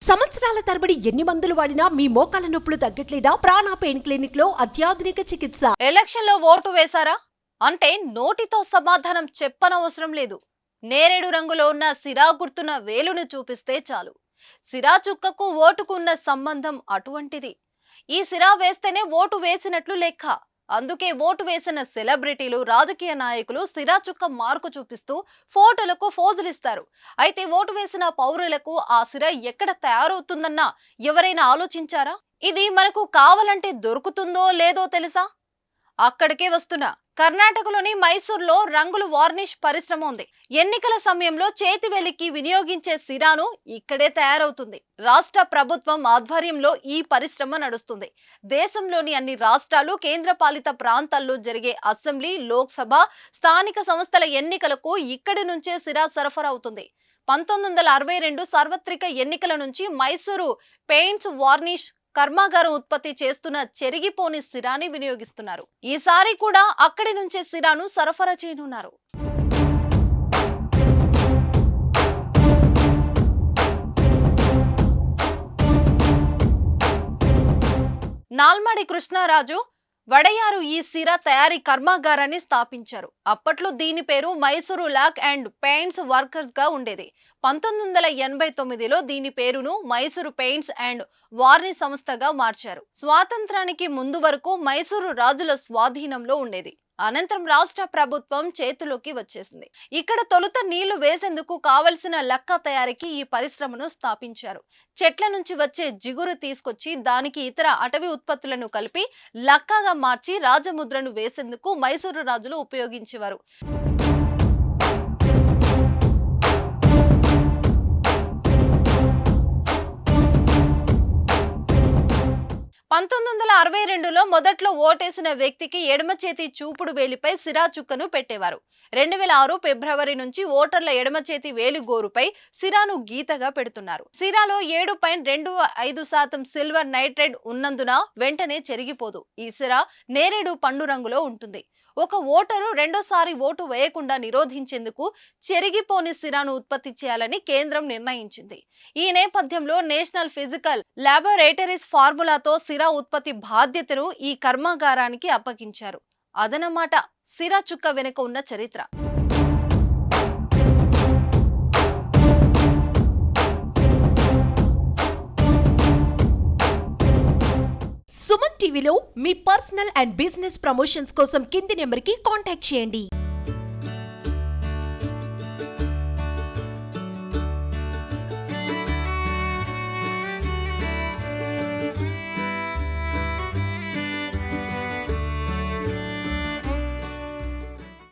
సంవత్సరాల తరబడి ఎన్ని మందులు వాడినా మీ మోకాల నొప్పులు తగ్గట్లేదా? ప్రాణ పెయిన్ క్లినిక్ లో అత్యాధునిక చికిత్స. ఎలక్షన్ లో ఓటు వేశారా అంటే నోటితో సమాధానం చెప్పనవసరం లేదు. నేరేడు రంగులో ఉన్న సిరా గుర్తున్న వేలును చూపిస్తే చాలు. సిరా చుక్కకు ఓటుకు ఉన్న సంబంధం అటువంటిది. ఈ సిరా వేస్తేనే ఓటు వేసినట్లు లెక్క. అందుకే ఓటు వేసిన సెలబ్రిటీలు, రాజకీయ నాయకులు సిరా చుక్క మార్కు చూపిస్తూ ఫోటోలకు ఫోజులిస్తారు. అయితే ఓటు వేసిన పౌరులకు ఆ సిరా ఎక్కడ తయారవుతుందన్న ఎవరైనా ఆలోచించారా? ఇది మనకు కావాలంటే దొరుకుతుందో లేదో తెలుసా? అక్కడికే వస్తున్నా. కర్ణాటకలోని మైసూర్లో రంగుల వార్నిష్ పరిశ్రమ ఉంది. ఎన్నికల సమయంలో చేతివేలికి వినియోగించే సిరాను ఇక్కడే తయారవుతుంది. రాష్ట్ర ప్రభుత్వం ఆధ్వర్యంలో ఈ పరిశ్రమ నడుస్తుంది. దేశంలోని అన్ని రాష్ట్రాలు, కేంద్రపాలిత ప్రాంతాల్లో జరిగే అసెంబ్లీ, లోక్సభ, స్థానిక సంస్థల ఎన్నికలకు ఇక్కడి నుంచే సిరా సరఫరా అవుతుంది. 1962 సార్వత్రిక ఎన్నికల నుంచి మైసూరు పెయింట్స్ వార్నిష్ కర్మాగారం ఉత్పత్తి చేస్తున్న చెరిగిపోని సిరాని వినియోగిస్తున్నారు. ఈసారి కూడా అక్కడి నుంచే సిరాను సరఫరా చేయనున్నారు. నాల్మడి కృష్ణరాజు వడయారు ఈ సిరా తయారీ కర్మాగారాన్ని స్థాపించారు. అప్పట్లో దీని పేరు Mysore lac and paints workers గా ఉండేది. 1989లో దీని పేరును మైసూరు పెయింట్స్ అండ్ వార్నిష్ సంస్థగా మార్చారు. స్వాతంత్రానికి ముందు వరకు మైసూరు రాజుల స్వాధీనంలో ఉండేది. అనంతరం రాష్ట్ర ప్రభుత్వం చేతిలోకి వచ్చేసింది. ఇక్కడ తొలుత నీళ్లు వేసేందుకు కావలసిన లక్క తయారీకి ఈ పరిశ్రమను స్థాపించారు. చెట్ల నుంచి వచ్చే జిగురు తీసుకొచ్చి దానికి ఇతర అటవీ ఉత్పత్తులను కలిపి లక్కగా మార్చి రాజముద్రను వేసేందుకు మైసూరు రాజులు ఉపయోగించేవారు. 1962లో మొదట్లో ఓటేసిన వ్యక్తికి ఎడమ చేతి చూపుడు వేలిపై సిరా చుక్కను పెట్టేవారు. 2006 ఫిబ్రవరి నుంచి ఓటర్ల ఎడమ చేతి వేలి గోరుపై సిరాను గీతగా పెడుతున్నారు. సిరాలో 7.25% సిల్వర్ నైట్రేట్ ఉన్నందున వెంటనే చెరిగిపోదు. ఈ సిరా నేరేడు పండు రంగులో ఉంటుంది. ఒక ఓటరు రెండోసారి ఓటు వేయకుండా నిరోధించేందుకు చెరిగిపోని సిరాను ఉత్పత్తి చేయాలని కేంద్రం నిర్ణయించింది. ఈ నేపథ్యంలో నేషనల్ ఫిజికల్ ల్యాబొరేటరీస్ ఫార్ములాతో సిరా ఉత్పత్తి బాధ్యతను ఈ కర్మాగారానికి అప్పగించారు. అదనమాట సిరా చుక్క వెనుక ఉన్న చరిత్ర. సుమన్ టీవీలో మీ పర్సనల్ అండ్ బిజినెస్ ప్రమోషన్స్ కోసం కింది నెంబర్కి కాంటాక్ట్ చేయండి.